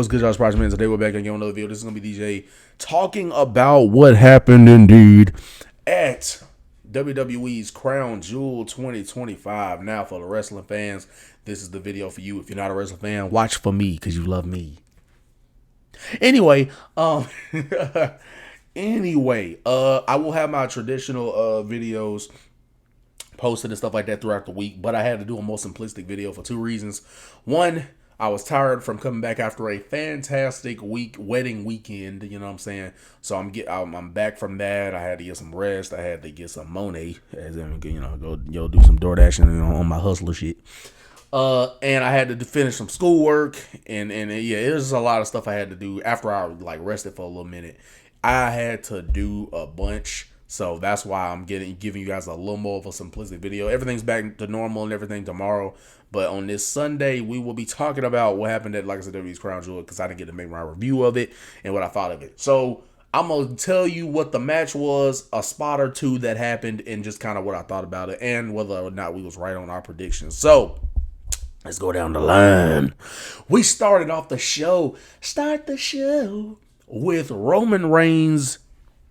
what's good, y'all? It's Project Man. Today we're back again on another video. This is gonna be DJ talking about what happened indeed at WWE's Crown Jewel 2025. Now, for the wrestling fans, this is the video for you. If you're not a wrestling fan, watch for me because you love me. Anyway, I will have my traditional videos posted and stuff like that throughout the week, but I had to do a more simplistic video for two reasons. One, I was tired from coming back after a fantastic wedding weekend, you know what I'm saying? So I'm back from that. I had to get some rest. I had to get some money, as in, go do some door dashing on my hustler shit. And I had to finish some schoolwork, and yeah, it was a lot of stuff I had to do after I rested for a little minute. I had to do a bunch. So that's why I'm giving you guys a little more of a simplistic video. Everything's back to normal and everything tomorrow. But on this Sunday, we will be talking about what happened at, like I said, WWE's Crown Jewel, because I didn't get to make my review of it and what I thought of it. So I'm going to tell you what the match was, a spot or two that happened, and just kind of what I thought about it, and whether or not we was right on our predictions. So let's go down the line. We started off the show. Start the show with Roman Reigns,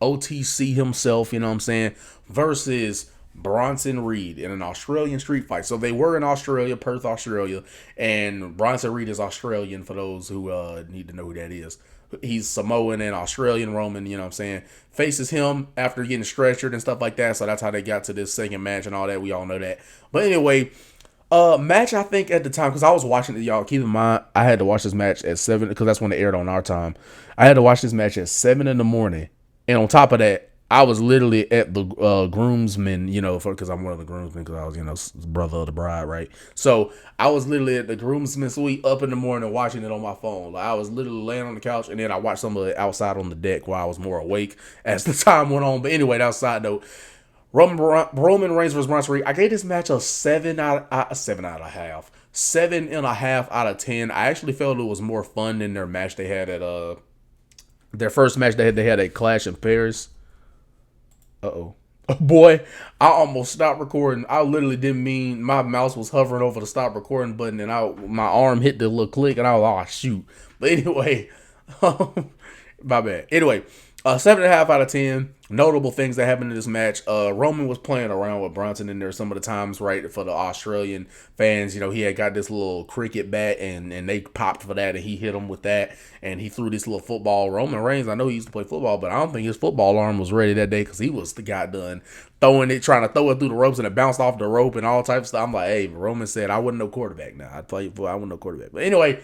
OTC himself, you know what I'm saying, versus Bronson Reed in an Australian street fight. So they were in Australia, Perth, Australia, and Bronson Reed is Australian for those who need to know who that is. He's Samoan and Australian. Roman, you know what I'm saying, faces him after getting stretchered and stuff like that. So that's how they got to this second match and all that. We all know that. But anyway, match, I think at the time, because I was watching it, y'all, keep in mind, I had to watch this match at 7, because that's when it aired on our time. I had to watch this match at 7 in the morning. And on top of that, I was literally at the groomsmen, because I'm one of the groomsmen, because I was, brother of the bride, right? So I was literally at the groomsmen suite up in the morning watching it on my phone. Like, I was literally laying on the couch, and then I watched some of it outside on the deck while I was more awake as the time went on. But anyway, that was a side note. Roman Reigns versus Bronson Reed. I gave this match a 7.5 out of 10. I actually felt it was more fun than their match they had at their first match they had a Clash in Paris. Boy, I almost stopped recording. I literally didn't mean, my mouse was hovering over the stop recording button, and my arm hit the little click, and I was like, oh, shoot. But anyway, my bad. Anyway, 7.5 out of 10. Notable things that happened in this match. Roman was playing around with Bronson in there some of the times, right? For the Australian fans, he had got this little cricket bat, and they popped for that, and he hit him with that, and he threw this little football. Roman Reigns, I know he used to play football, but I don't think his football arm was ready that day, because he was the guy done trying to throw it through the ropes, and it bounced off the rope and all types of stuff. I'm like, hey, Roman said I wasn't no quarterback. Now I'd play football, I wasn't no quarterback. But anyway,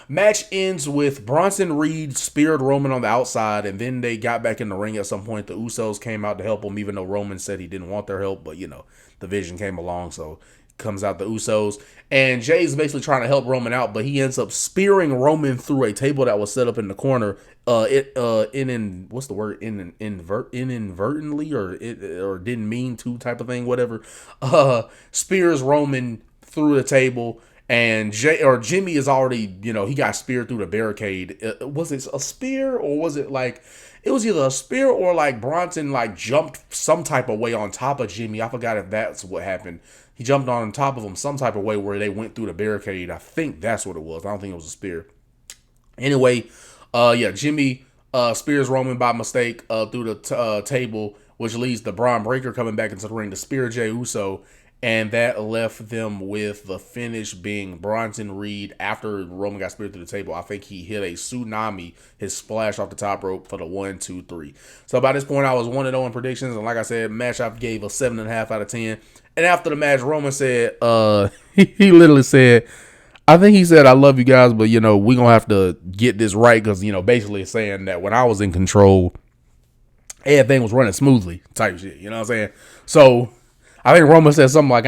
match ends with Bronson Reed speared Roman on the outside, and then they got back in the ring at some point. The Usos came out to help him, even though Roman said he didn't want their help, but the Vision came along, so comes out the Usos, and Jay's basically trying to help Roman out, but he ends up spearing Roman through a table that was set up in the corner. Inadvertently, or didn't mean to, type of thing, whatever. Spears Roman through the table. And Jimmy is already, he got speared through the barricade. Was it a spear, or was it it was either a spear or Bronson jumped some type of way on top of Jimmy. I forgot if that's what happened. He jumped on top of him some type of way where they went through the barricade. I think that's what it was. I don't think it was a spear. Anyway, Jimmy spears Roman by mistake through the table, which leads to Braun Breaker coming back into the ring to spear Jey Uso. And that left them with the finish being Bronson Reed. After Roman got speared through the table, I think he hit a tsunami, his splash off the top rope for the 1, 2, 3. So by this point, I was 1-0 in predictions. And like I said, match I gave a 7.5 out of 10. And after the match, Roman said, he literally said, I think he said, I love you guys, but, we're going to have to get this right. Because, basically saying that when I was in control, everything was running smoothly type shit. You know what I'm saying? So I think Roman said something like,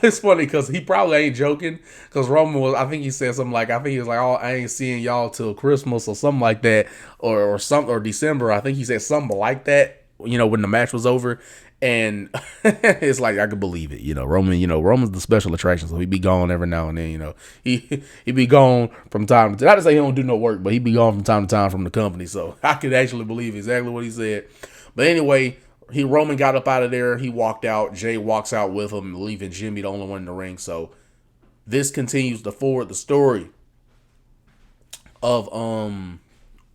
it's funny because he probably ain't joking, because Roman I think he said something like, I think he was like, oh, I ain't seeing y'all till Christmas or something like that, or December. I think he said something like that, when the match was over. And it's like, I could believe it, Roman's the special attraction, so he be gone every now and then, he be gone from time to time. Not to say he don't do no work, but he be gone from time to time from the company, so I could actually believe exactly what he said. But anyway, Roman got up out of there. He walked out. Jay walks out with him, leaving Jimmy the only one in the ring. So this continues to forward the story. of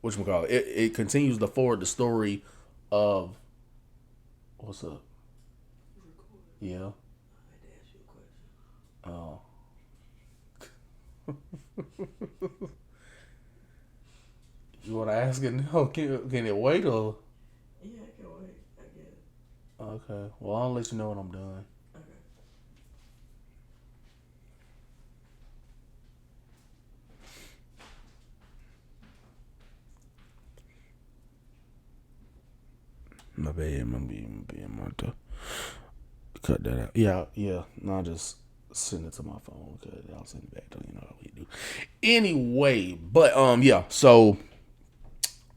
whatchamacallit, it continues to forward the story of what's up? Yeah. Oh. You want to ask it now? Can it wait or? Yeah, I can wait. I guess. Okay. Well, I'll let you know when I'm done. Okay. My bad. I'm going to cut that out. Yeah, yeah. No, I'll just send it to my phone. Okay, I'll send it back to you. Know how we do. Anyway, but yeah. So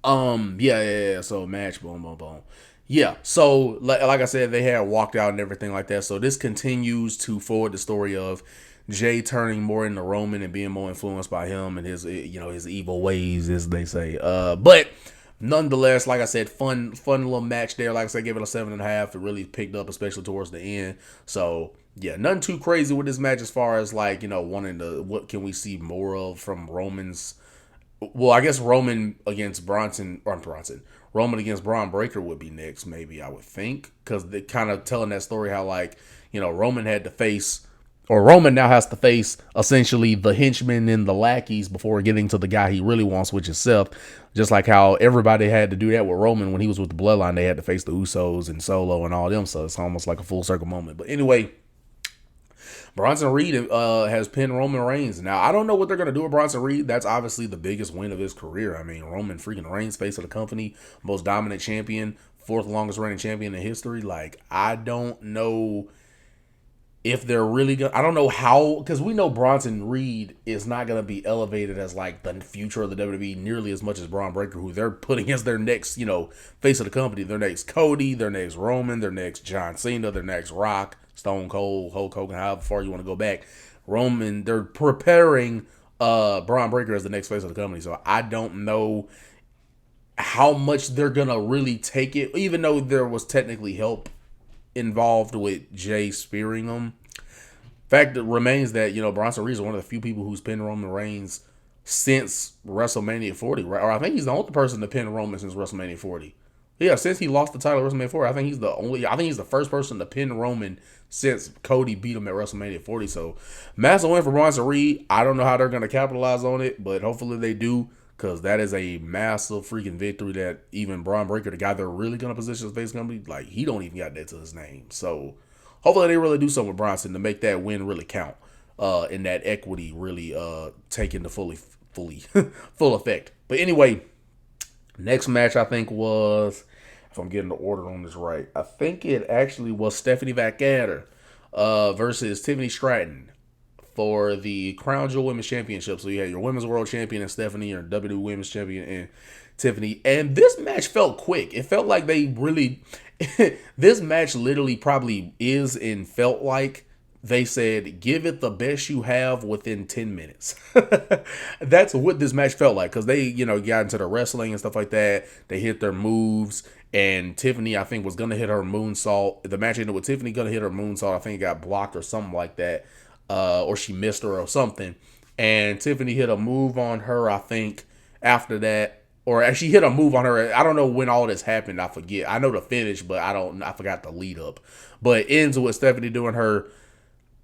yeah. So match, boom, boom, boom. Yeah. So like I said, they had walked out and everything like that. So this continues to forward the story of Jay turning more into Roman and being more influenced by him and his his evil ways, as they say. But nonetheless, like I said, fun little match there. Like I said, I gave it a 7.5. It really picked up, especially towards the end. So yeah, nothing too crazy with this match as far as like wanting to what can we see more of from Roman's. Well, I guess Roman against Bronson. Roman against Braun Breaker would be next, maybe I would think, because they kind of telling that story how like Roman had to face, or Roman now has to face essentially the henchmen and the lackeys before getting to the guy he really wants, which is Seth. Just like how everybody had to do that with Roman when he was with the Bloodline, they had to face the Usos and Solo and all them. So it's almost like a full circle moment. But anyway, Bronson Reed has pinned Roman Reigns. Now, I don't know what they're going to do with Bronson Reed. That's obviously the biggest win of his career. I mean, Roman freaking Reigns, face of the company, most dominant champion, fourth longest reigning champion in history. Like, I don't know if they're really going to, I don't know how, because we know Bronson Reed is not going to be elevated as like the future of the WWE nearly as much as Braun Breaker, who they're putting as their next, face of the company, their next Cody, their next Roman, their next John Cena, their next Rock, Stone Cold, Hulk Hogan, however far you want to go back. Roman, they're preparing Braun Breaker as the next face of the company. So I don't know how much they're going to really take it, even though there was technically help involved with Jay spearing him. Fact remains that Bronson Reed is one of the few people who's pinned Roman Reigns since WrestleMania 40, right? Or I think he's the only person to pin Roman since WrestleMania 40. Yeah, since he lost the title at WrestleMania 40, I think he's the only. I think he's the first person to pin Roman since Cody beat him at WrestleMania 40. So massive win for Bronson Reed. I don't know how they're going to capitalize on it, but hopefully they do, because that is a massive freaking victory that even Braun Breaker, the guy they're really going to position as face company, like he don't even got that to his name. So hopefully they really do something with Bronson to make that win really count, and that equity really take into full effect. But anyway, next match I think was, if I'm getting the order on this right, I think it actually was Stephanie Vaquer versus Tiffany Stratton for the Crown Jewel Women's Championship. So you had your Women's World Champion and Stephanie, your WWE Women's Champion and Tiffany. And this match felt quick. It felt like they really, this match literally probably is and felt like they said, give it the best you have within 10 minutes. That's what this match felt like, because they, got into the wrestling and stuff like that. They hit their moves, and Tiffany, I think, was going to hit her moonsault. The match ended with Tiffany going to hit her moonsault. I think it got blocked or something like that, or she missed her or something. And Tiffany hit a move on her, I think, after that. Or she hit a move on her. I don't know when all this happened. I forget. I know the finish, but I forgot the lead up. But it ends with Stephanie doing her,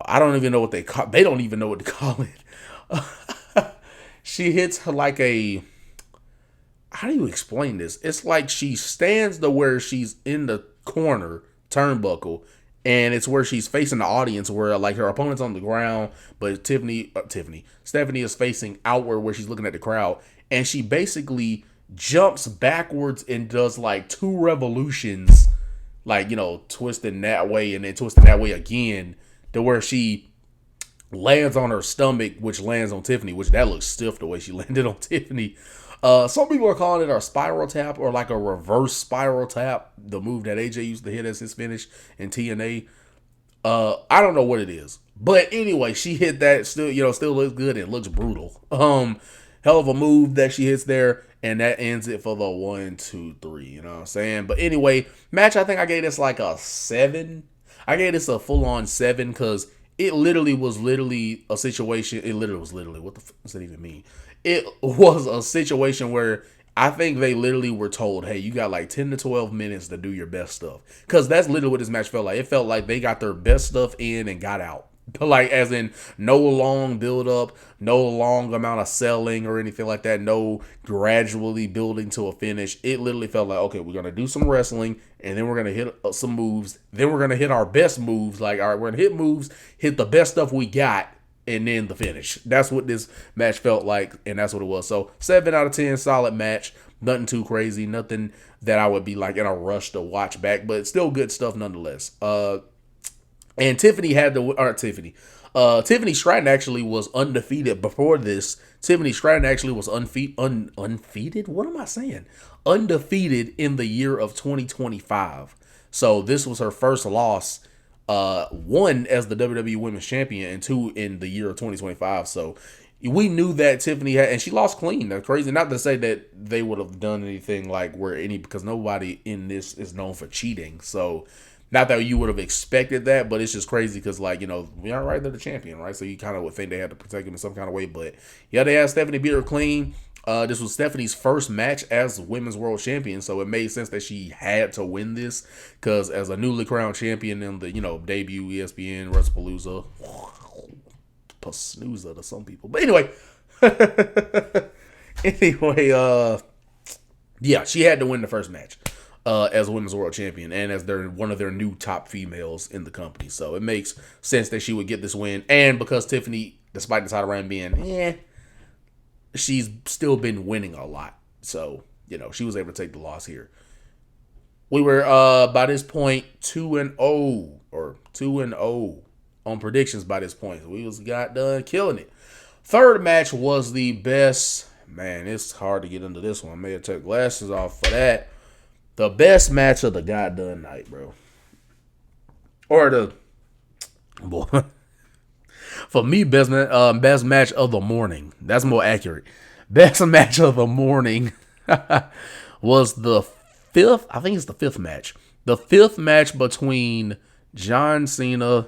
I don't even know what they call. They don't even know what to call it. She hits her like a. How do you explain this? It's like she stands to where she's in the corner turnbuckle, and it's where she's facing the audience, where like her opponent's on the ground, but Stephanie is facing outward where she's looking at the crowd, and she basically jumps backwards and does like 2 revolutions, like twisting that way and then twisting that way again, to where she lands on her stomach, which lands on Tiffany, which that looks stiff the way she landed on Tiffany. Some people are calling it a spiral tap or like a reverse spiral tap, the move that AJ used to hit as his finish in TNA. I don't know what it is, but anyway, she hit that. Still looks good and looks brutal. Hell of a move that she hits there, and that ends it for the 1, 2, 3. You know what I'm saying? But anyway, match. I think I gave this like a 7. I gave this a full on 7 because it literally was literally a situation. It literally was literally, what the fuck does that even mean? It was a situation where I think they literally were told, hey, you got like 10 to 12 minutes to do your best stuff. Because that's literally what this match felt like. It felt like they got their best stuff in and got out. Like, as in, no long build up, no long amount of selling or anything like that, no gradually building to a finish. It literally felt like, okay, we're going to do some wrestling, and then we're going to hit some moves. Then we're going to hit our best moves. Like, all right, we're going to hit moves, hit the best stuff we got, and then the finish. That's what this match felt like, and that's what it was. So 7 out of 10, solid match. Nothing too crazy, nothing that I would be like in a rush to watch back, but still good stuff nonetheless. And Tiffany Tiffany Stratton actually was undefeated before this. Tiffany Stratton actually was undefeated. What am I saying? Undefeated in the year of 2025. So this was her first loss. One as the WWE Women's Champion and two in the year of 2025. So we knew that Tiffany had, and she lost clean. That's crazy. Not to say that they would have done anything like because nobody in this is known for cheating. So not that you would have expected that, but it's just crazy because, like, we aren't right, they're the champion, right? So you kind of would think they had to protect him in some kind of way. But yeah, they had Stephanie beat her clean. This was Stephanie's first match as Women's World Champion, so it made sense that she had to win this because as a newly crowned champion in the debut ESPN WrestlePalooza, snoozer to some people, but anyway, yeah, she had to win the first match as Women's World Champion and as one of their new top females in the company. So it makes sense that she would get this win, and because Tiffany, despite the title reign being she's still been winning a lot. So, she was able to take the loss here. We were, by this point, 2-0 or 2-0 on predictions by this point. So we got done killing it. Third match was the best. Man, it's hard to get into this one. I may have took glasses off for that. The best match of the goddamn night, bro. Or boy. For me, best match of the morning. That's more accurate. Best match of the morning was the fifth. I think it's the fifth match. The fifth match between John Cena,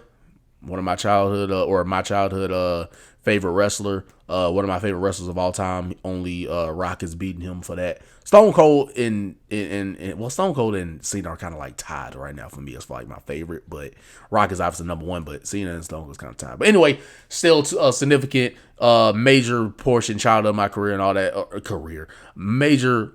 one of my childhood favorite wrestler, one of my favorite wrestlers of all time. Only Rock is beating him for that. Stone Cold Stone Cold and Cena are kind of like tied right now for me as far like my favorite, but Rock is obviously number one, but Cena and Stone Cold is kind of tied. But anyway, still a significant major portion childhood of my career and all that major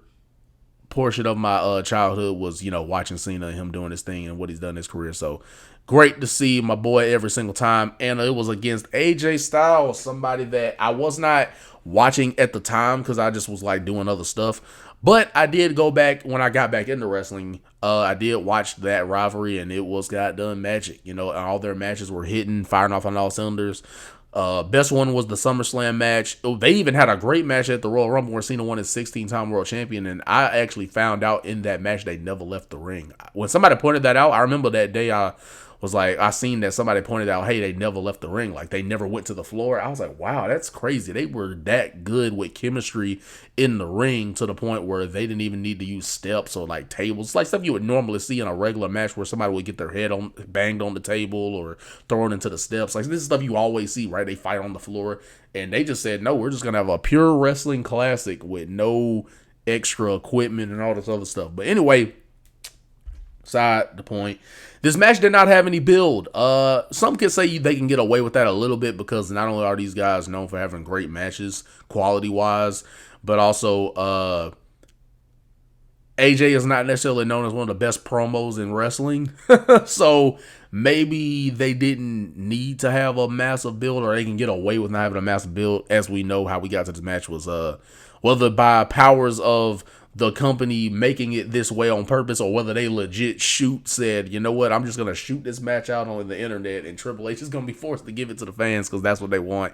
portion of my childhood was watching Cena and him doing his thing and what he's done in his career. So great to see my boy every single time. And it was against AJ Styles, somebody that I was not watching at the time because I just was like doing other stuff. But I did go back when I got back into wrestling. I did watch that rivalry and it was goddamn magic. All their matches were hitting, firing off on all cylinders. Best one was the SummerSlam match. They even had a great match at the Royal Rumble where Cena won his 16-time world champion, and I actually found out in that match they never left the ring. When somebody pointed that out, I remember that day I seen that somebody pointed out, hey, they never left the ring. Like, they never went to the floor. I was like, wow, that's crazy. They were that good with chemistry in the ring to the point where they didn't even need to use steps or like tables. Like stuff you would normally see in a regular match where somebody would get their head banged on the table or thrown into the steps. Like, this is stuff you always see, right? They fight on the floor. And they just said, no, we're just going to have a pure wrestling classic with no extra equipment and all this other stuff. But anyway, beside the point, this match did not have any build. Some could say they can get away with that a little bit because not only are these guys known for having great matches quality-wise, but also AJ is not necessarily known as one of the best promos in wrestling. So maybe they didn't need to have a massive build, or they can get away with not having a massive build. As we know, how we got to this match was whether by powers of the company making it this way on purpose or whether they legit said, you know what, I'm just going to shoot this match out on the internet and Triple H is going to be forced to give it to the fans because that's what they want.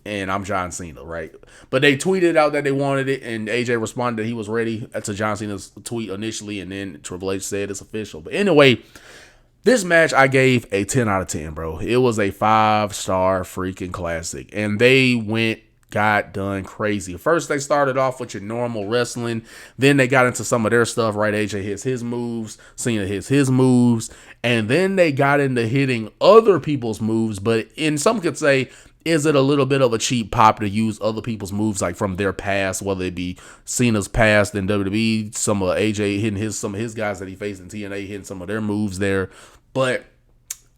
And I'm John Cena, right? But they tweeted out that they wanted it, and AJ responded that he was ready to John Cena's tweet initially, and then Triple H said it's official. But anyway, this match I gave a 10 out of 10, bro. It was a 5-star freaking classic. And they went got done crazy. First, they started off with your normal wrestling. Then they got into some of their stuff, right? AJ hits his moves, Cena hits his moves. And then they got into hitting other people's moves. But in some could say, is it a little bit of a cheap pop to use other people's moves like from their past, whether it be Cena's past in WWE, some of AJ hitting some of his guys that he faced in TNA, hitting some of their moves there. But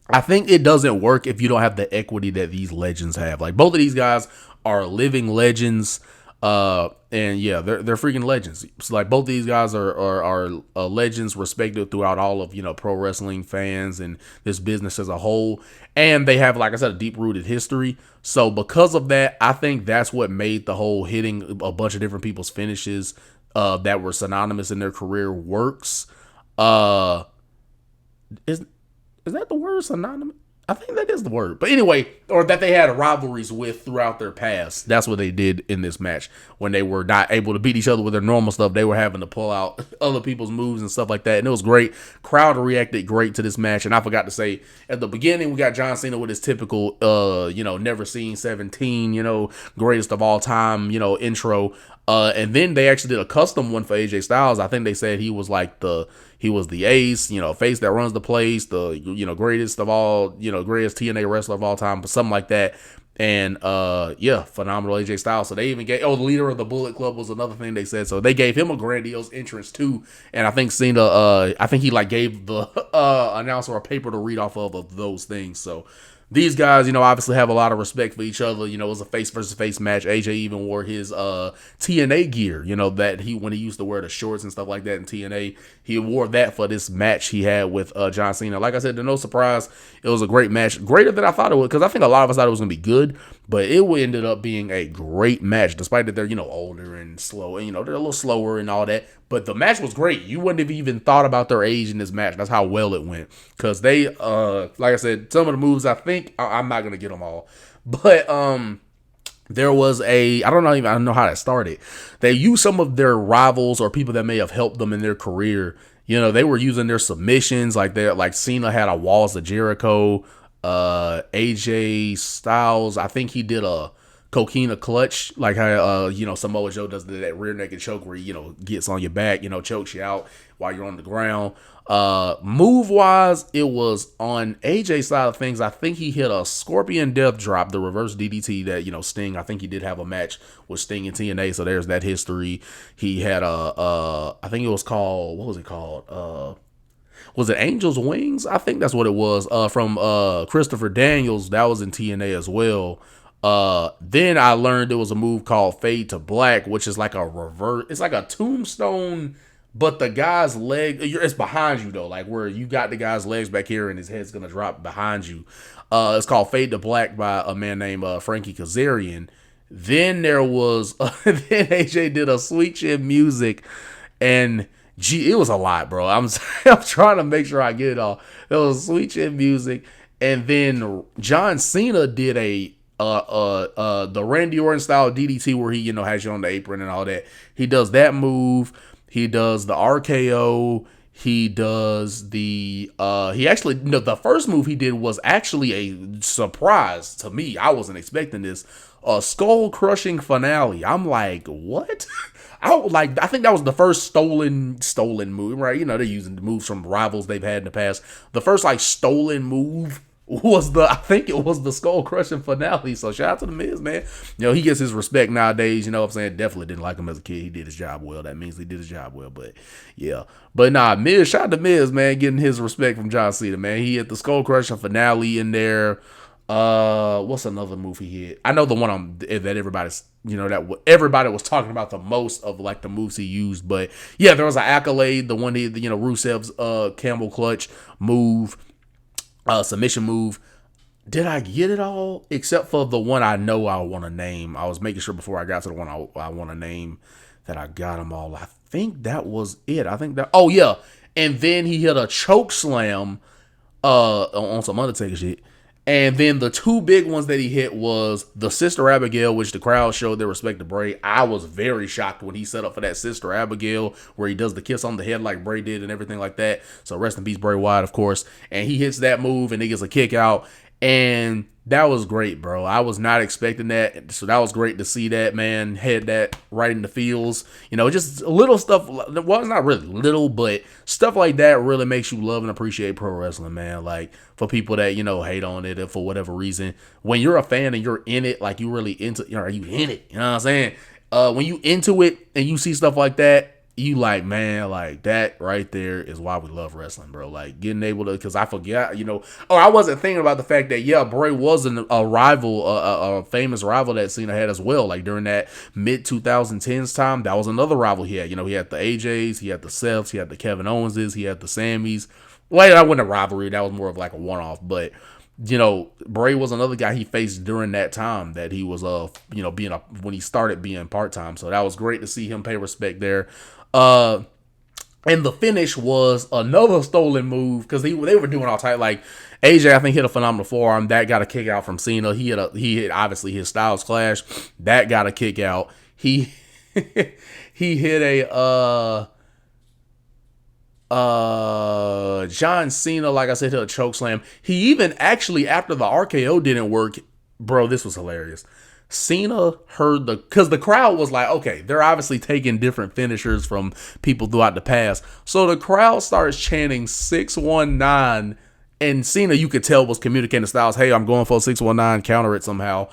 I think it doesn't work if you don't have the equity that these legends have. Like both of these guys are living legends. And yeah, they're freaking legends. So like both these guys are legends, respected throughout all of, pro wrestling fans and this business as a whole. And they have, like I said, a deep rooted history. So because of that, I think that's what made the whole hitting a bunch of different people's finishes that were synonymous in their career works. Is that the word, synonymous? I think that is the word. But anyway, or that they had rivalries with throughout their past. That's what they did in this match. When they were not able to beat each other with their normal stuff, they were having to pull out other people's moves and stuff like that. And it was great. Crowd reacted great to this match. And I forgot to say, at the beginning, we got John Cena with his typical, never seen 17, greatest of all time, intro. And then they actually did a custom one for AJ Styles. I think they said he was like he was the ace, face that runs the place, the, greatest of all, greatest TNA wrestler of all time, but something like that. And, phenomenal AJ Styles. So they even gave, the leader of the Bullet Club was another thing they said. So they gave him a grandiose entrance too. And I think Cena, he gave the announcer a paper to read off of those things. So these guys, obviously have a lot of respect for each other. It was a face versus face match. AJ even wore his TNA gear, that when he used to wear the shorts and stuff like that in TNA, he wore that for this match he had with John Cena. Like I said, to no surprise, it was a great match. Greater than I thought it would, because I think a lot of us thought it was going to be good, but it ended up being a great match, despite that they're, older and slow, and, they're a little slower and all that. But the match was great. You wouldn't have even thought about their age in this match. That's how well it went. Because they, like I said, some of the moves, I think, I'm not going to get them all. But there was I don't know how that started. They used some of their rivals or people that may have helped them in their career. They were using their submissions. Like Cena had a Walls of Jericho. AJ Styles, I think he did a Coquina clutch, like how Samoa Joe does that rear naked choke where he gets on your back, chokes you out while you're on the ground. Move wise, it was on AJ's side of things. I think he hit a Scorpion Death Drop, the reverse DDT that Sting. I think he did have a match with Sting in TNA, so there's that history. He had I think it was called, what was it called? Was it Angel's Wings? I think that's what it was. From Christopher Daniels, that was in TNA as well. Then I learned there was a move called Fade to Black, which is like a reverse. It's like a tombstone, but the guy's leg, it's behind you though, like where you got the guy's legs back here and his head's gonna drop behind you. It's called Fade to Black by a man named Frankie Kazarian. Then there was, then AJ did a Sweet Chin Music, and it was a lot, bro. I'm trying to make sure I get it all. There was Sweet Chin Music, and then John Cena did the Randy Orton style DDT where he has you on the apron and all that. He does that move. He does the RKO. He does the the first move he did was actually a surprise to me. I wasn't expecting this. A skull crushing finale. I'm like, what? I think that was the first stolen move, right? They're using the moves from rivals they've had in the past. The first stolen move was I think it was the skull crushing finale. So shout out to the Miz, man. He gets his respect nowadays. You know what I'm saying? Definitely didn't like him as a kid. He did his job well. That means he did his job well. But yeah. But nah, Miz, shout out to Miz, man, getting his respect from John Cena, man. He had the skull crushing finale in there. What's another move he hit? I know the one that everybody's, that everybody was talking about the most of the moves he used. But yeah, there was an Accolade, the one he, Rusev's Camel Clutch move. Submission move. Did I get it all? Except for the one I know I want to name. I was making sure before I got to the one I want to name that I got them all. I think that was it. Oh yeah. And then he hit a choke slam on some Undertaker shit. And then the two big ones that he hit was the Sister Abigail, which the crowd showed their respect to Bray. I was very shocked when he set up for that Sister Abigail, where he does the kiss on the head like Bray did and everything like that. So rest in peace, Bray Wyatt, of course. And he hits that move and he gets a kick out. And That was great, bro. I was not expecting that. So that was great to see that, man. Had that right in the feels. Just little stuff. Well, it's not really little, but stuff like that really makes you love and appreciate pro wrestling, man. Like, for people that, hate on it for whatever reason. When you're a fan and you're in it, like, you really into, are you in it? You know what I'm saying? When you into it and you see stuff like that, you like, man, like, that right there is why we love wrestling, bro. Like, getting able to, because I forgot, I wasn't thinking about the fact that, yeah, Bray was a rival, a famous rival that Cena had as well. Like, during that mid 2010s time, that was another rival he had. He had the AJs, he had the Seths, he had the Kevin Owenses, he had the Sammys. Well, that wasn't a rivalry, that was more of like a one-off, but Bray was another guy he faced during that time that he was, when he started being part-time. So that was great to see him pay respect there. And the finish was another stolen move because they were doing all tight. Like, AJ, I think, hit a phenomenal forearm that got a kick out from Cena. He hit obviously his Styles Clash that got a kick out. He hit a John Cena, like I said, hit a choke slam. He even actually, after the RKO didn't work, bro, this was hilarious. Cena heard because the crowd was like, okay, they're obviously taking different finishers from people throughout the past. So the crowd starts chanting 619, and Cena, you could tell, was communicating to Styles, hey, I'm going for 619, counter it somehow.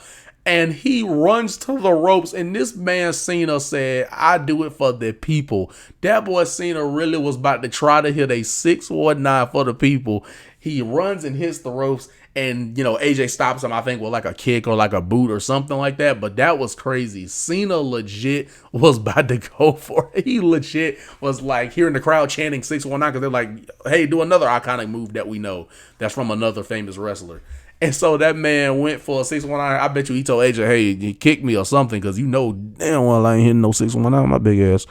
And he runs to the ropes, and this man Cena said, I do it for the people. That boy Cena really was about to try to hit a 619 for the people. He runs and hits the ropes, and, AJ stops him, I think, with like a kick or like a boot or something like that. But that was crazy. Cena legit was about to go for it. He legit was like hearing the crowd chanting 619 because they're like, hey, do another iconic move that we know that's from another famous wrestler. And so that man went for a 619. I bet you he told AJ, hey, you kick me or something because damn well I ain't hitting no 619 my big ass.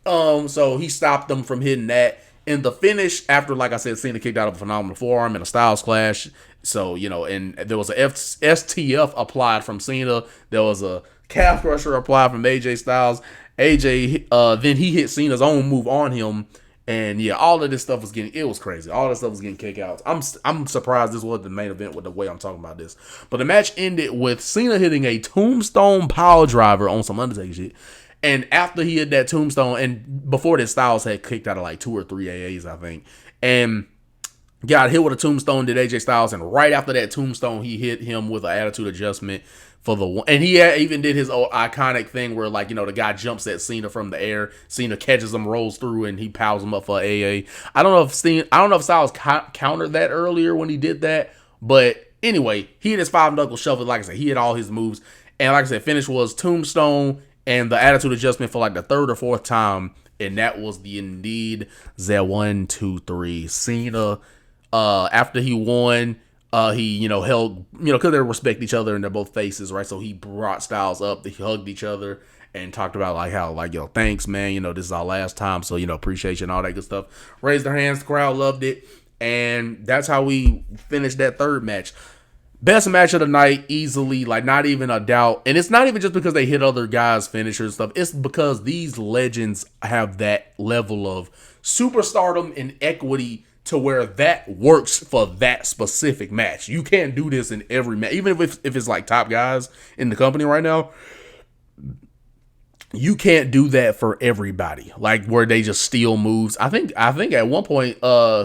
So he stopped them from hitting that. In the finish, after, like I said, Cena kicked out of a phenomenal forearm and a Styles Clash. So, and there was a STF applied from Cena. There was a calf crusher applied from AJ Styles. AJ, then he hit Cena's own move on him. And yeah, all of this stuff it was crazy. All this stuff was getting kick outs. I'm surprised this was the main event with the way I'm talking about this. But the match ended with Cena hitting a tombstone power driver on some Undertaker shit. And after he hit that tombstone, and before this, Styles had kicked out of like 2 or 3 AAs, I think. And got hit with a tombstone, did AJ Styles. And right after that tombstone, he hit him with an attitude adjustment for the one. And he even did his old iconic thing where, like, the guy jumps at Cena from the air. Cena catches him, rolls through, and he powers him up for AA. I don't know if Styles countered that earlier when he did that. But anyway, he hit his 5-knuckle shuffle. Like I said, he hit all his moves. And like I said, finish was tombstone and the attitude adjustment for like the 3rd or 4th time. And that was the indeed the 1, 2, 3. Cena, after he won, he, held, because they respect each other and they're both faces, right? So he brought Styles up, they hugged each other and talked about like how, like, yo, thanks, man. This is our last time. So, appreciation and all that good stuff. Raised their hands, the crowd loved it. And that's how we finished that 3rd match. Best match of the night, easily, like, not even a doubt. And it's not even just because they hit other guys' finishers and stuff. It's because these legends have that level of superstardom and equity to where that works for that specific match. You can't do this in every match. Even if it's like top guys in the company right now, you can't do that for everybody. Like, where they just steal moves. I think at one point,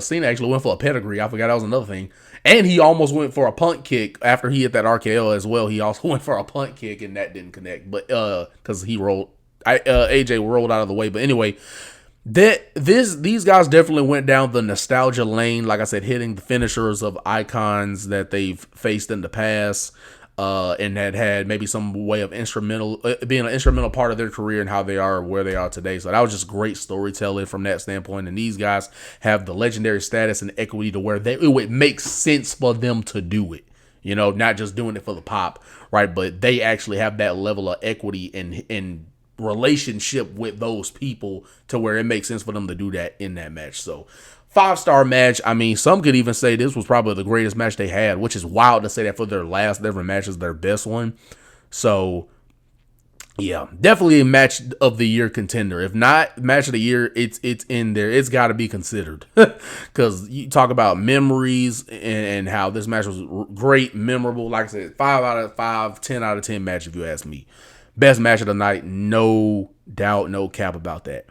Cena actually went for a pedigree. I forgot that was another thing. And he almost went for a punt kick after he hit that RKO as well. He also went for a punt kick and that didn't connect. But because he rolled, AJ rolled out of the way. But anyway, these guys definitely went down the nostalgia lane. Like I said, hitting the finishers of icons that they've faced in the past. And that had maybe some way of being an instrumental part of their career and how they are where they are today. So that was just great storytelling from that standpoint. And these guys have the legendary status and equity to where it would make sense for them to do it. Not just doing it for the pop, right? But they actually have that level of equity and relationship with those people to where it makes sense for them to do that in that match. So 5-star match. I mean, some could even say this was probably the greatest match they had, which is wild to say that for their last ever match is their best one. So Yeah, definitely a match of the year contender. If not match of the year, it's in there. It's got to be considered because you talk about memories and how this match was great, memorable. Like I said, 5 out of 5, 10 out of 10 match. If you ask me, best match of the night, no doubt, no cap about that.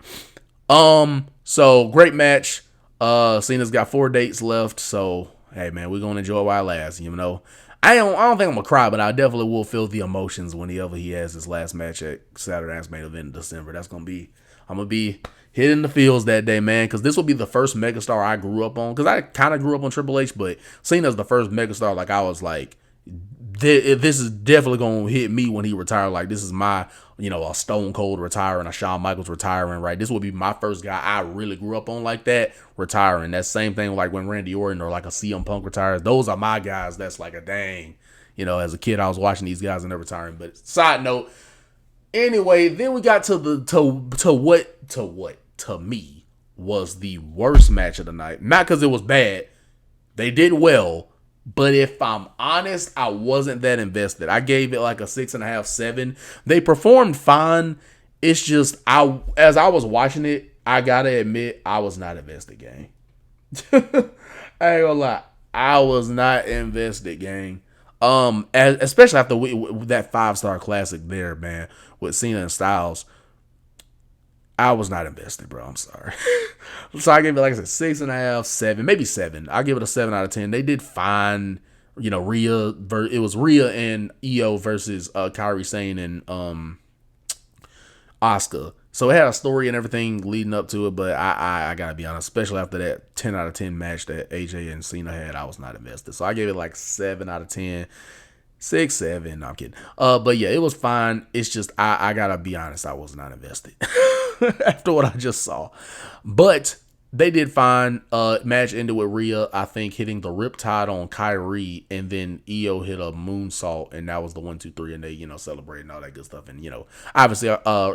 So great match. Cena's got 4 dates left, so hey man, we're gonna enjoy it while it lasts. You know, I don't think I'm gonna cry, but I definitely will feel the emotions whenever he has his last match at Saturday Night's Main Event in December. I'm gonna be hitting the fields that day, man, because this will be the first megastar I grew up on. Because I kind of grew up on Triple H, but Cena's the first megastar. Like I was like, this is definitely gonna hit me when he retired. Like this is my, a Stone Cold retiring, a Shawn Michaels retiring, right? This will be my first guy I really grew up on like that retiring. That same thing like when Randy Orton or like a CM Punk retires. Those are my guys. That's like a dang. As a kid I was watching these guys and they're retiring. But side note, anyway, then we got to what to me was the worst match of the night. Not because it was bad. They did well. But if I'm honest, I wasn't that invested. I gave it like a 6.5, 7. They performed fine. It's just as I was watching it, I gotta admit I was not invested, gang. I ain't gonna lie, I was not invested, gang. Especially after that 5-star classic there, man, with Cena and Styles. I was not invested, bro. I'm sorry. So I gave it, like I said, 6.5, 7, maybe 7. I give it a 7 out of 10. They did fine. Rhea. It was Rhea and Io versus Kairi Sane and Asuka. So it had a story and everything leading up to it, but I gotta be honest, especially after that 10 out of 10 match that AJ and Cena had, I was not invested. So I gave it like 7 out of 10. 6, 7. No, I'm kidding. But yeah, it was fine. It's just I gotta be honest, I was not invested after what I just saw. But they did fine. Match ended with Rhea, I think, hitting the Riptide on Kyrie, and then Io hit a moonsault, and that was the 1, 2, 3, and they celebrating all that good stuff. And obviously,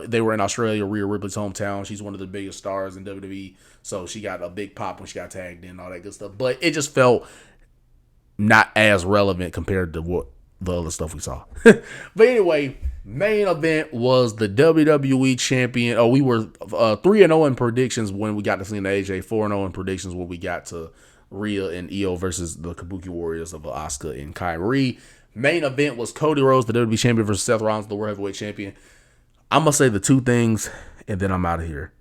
they were in Australia, Rhea Ripley's hometown. She's one of the biggest stars in WWE, so she got a big pop when she got tagged in, all that good stuff. But it just felt not as relevant compared to what the other stuff we saw. But anyway, main event was the WWE champion. Oh, we were 3-0 in predictions when we got to see the AJ, 4-0 in predictions when we got to Rhea and Io versus the Kabuki Warriors of Asuka and Kyrie. Main event was Cody Rhodes, the WWE champion, versus Seth Rollins, the World Heavyweight champion. I'm going to say the two things, and then I'm out of here.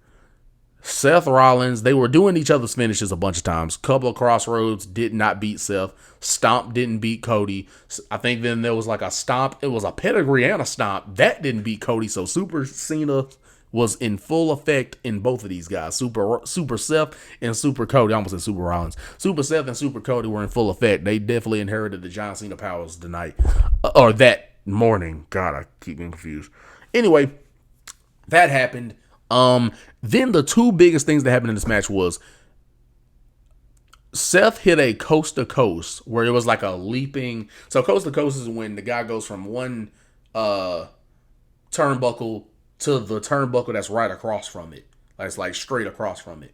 Seth Rollins, they were doing each other's finishes a bunch of times. Couple of Crossroads did not beat Seth. Stomp didn't beat Cody. I think then there was like a stomp. It was a pedigree and a stomp. That didn't beat Cody. So Super Cena was in full effect in both of these guys. Super Seth and Super Cody. I almost said Super Rollins. Super Seth and Super Cody were in full effect. They definitely inherited the John Cena powers tonight. Or that morning. God, I keep getting confused. Anyway, that happened. Then the two biggest things that happened in this match was Seth hit a coast to coast where it was like a leaping. So coast to coast is when the guy goes from one turnbuckle to the turnbuckle that's right across from it. Like it's like straight across from it.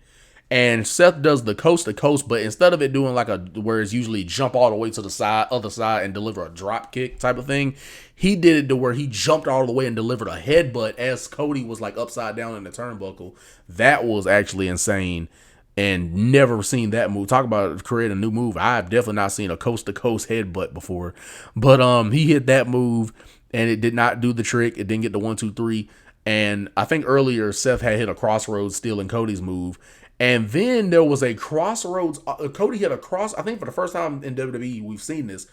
And Seth does the coast to coast, but instead of it doing like where it's usually jump all the way to the other side and deliver a drop kick type of thing, he did it to where he jumped all the way and delivered a headbutt as Cody was like upside down in the turnbuckle. That was actually insane and never seen that move. Talk about create a new move. I've definitely not seen a coast to coast headbutt before, but he hit that move and it did not do the trick. It didn't get the 1, 2, 3. And I think earlier Seth had hit a Crossroads stealing Cody's move. And then there was a Crossroads. Cody hit a cross. I think for the first time in WWE, we've seen this.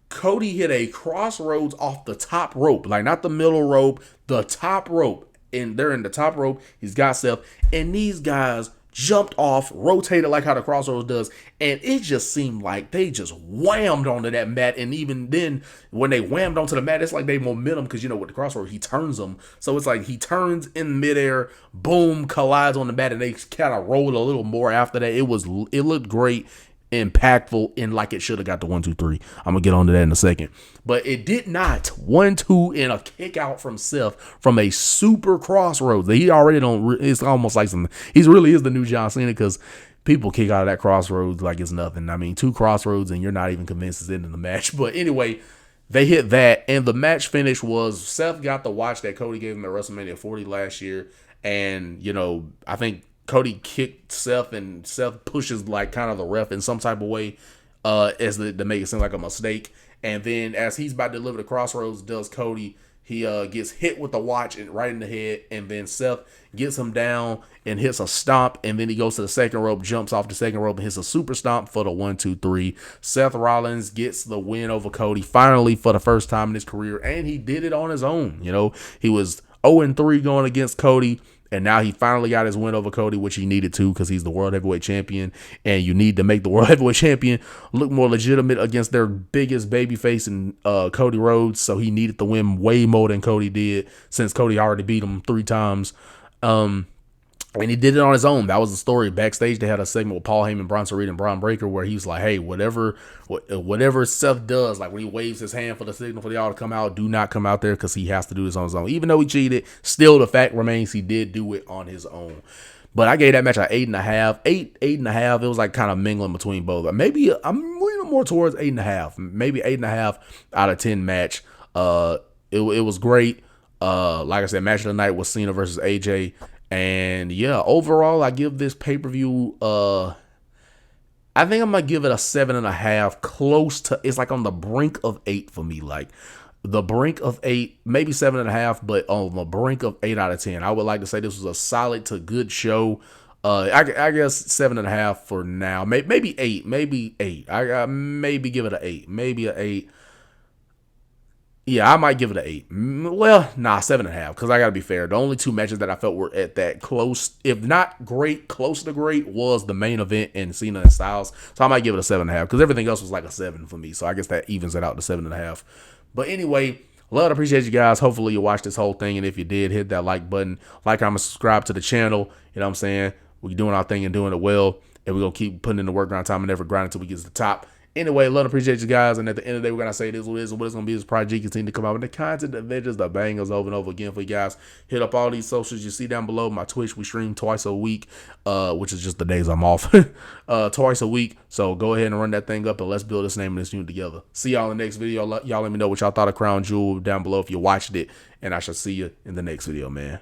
Cody hit a Crossroads off the top rope. Like not the middle rope, the top rope. And they're in the top rope. He's got Seth. And these guys jumped off, rotated like how the Crossroads does. And it just seemed like they just whammed onto that mat. And even then, when they whammed onto the mat, it's like they momentum because, with the Crossroads, he turns them. So it's like he turns in midair, boom, collides on the mat, and they kind of roll a little more after that. It looked great, impactful, and like it should have got the 1, 2, 3. I'm going to get on to that in a second. But it did not. 1, 2, and a kick out from Seth from a super Crossroads. He already don't, it's almost like he really is the new John Cena because people kick out of that Crossroads like it's nothing. I mean, 2 Crossroads and you're not even convinced it's ending the match. But anyway, They hit that, and the match finish was Seth got the watch that Cody gave him at WrestleMania 40 last year, and I think Cody kicked Seth, and Seth pushes like kind of the ref in some type of way, to make it seem like a mistake. And then as he's about to deliver the crossroads, does Cody. He gets hit with the watch right in the head, and then Seth gets him down and hits a stomp, and then he goes to the second rope, jumps off the second rope, and hits a super stomp for the 1-2-3. Seth Rollins gets the win over Cody finally for the first time in his career, and he did it on his own. He was 0-3 going against Cody. And now he finally got his win over Cody, which he needed to because he's the World Heavyweight Champion. And you need to make the World Heavyweight Champion look more legitimate against their biggest babyface in Cody Rhodes. So he needed to win way more than Cody did since Cody already beat him 3 times. And he did it on his own. That was the story. Backstage, they had a segment with Paul Heyman, Bronson Reed, and Braun Breaker where he was like, hey, whatever Seth does, like when he waves his hand for the signal for y'all to come out, do not come out there because he has to do this on his own. Even though he cheated, still the fact remains he did do it on his own. But I gave that match an 8.5. 8.5. It was like kind of mingling between both. Maybe I'm leaning more towards 8.5. Maybe 8.5 out of 10 match. It was great. Like I said, match of the night was Cena versus AJ. And yeah, overall, I give this pay-per-view, I think I'm going to give it a 7.5, close to, it's like on the brink of 8 for me. Like the brink of 8, maybe 7.5, but on the brink of 8 out of 10. I would like to say this was a solid to good show. I guess 7.5 for now, maybe 8, maybe 8. I maybe give it an 8, maybe an 8. Yeah, I might give it an 8. Well, 7.5, because I got to be fair. The only 2 matches that I felt were at that close, if not great, close to great, was the main event and Cena and Styles. So I might give it a 7.5, because everything else was like a 7 for me. So I guess that evens it out to 7.5. But anyway, love and appreciate you guys. Hopefully you watched this whole thing, and if you did, hit that like button. Like, comment, subscribe to the channel. You know what I'm saying? We're doing our thing and doing it well, and we're going to keep putting in the work, grind, time, and effort, grind until we get to the top. Anyway, love and appreciate you guys. And at the end of the day, we're going to say it is what it is. And what it's going to be is Prodigy continue to come out with the content, the adventures, the bangers over and over again for you guys. Hit up all these socials you see down below. My Twitch, we stream twice a week, which is just the days I'm off. Twice a week. So go ahead and run that thing up and let's build this name and this unit together. See y'all in the next video. Y'all let me know what y'all thought of Crown Jewel down below if you watched it. And I shall see you in the next video, man.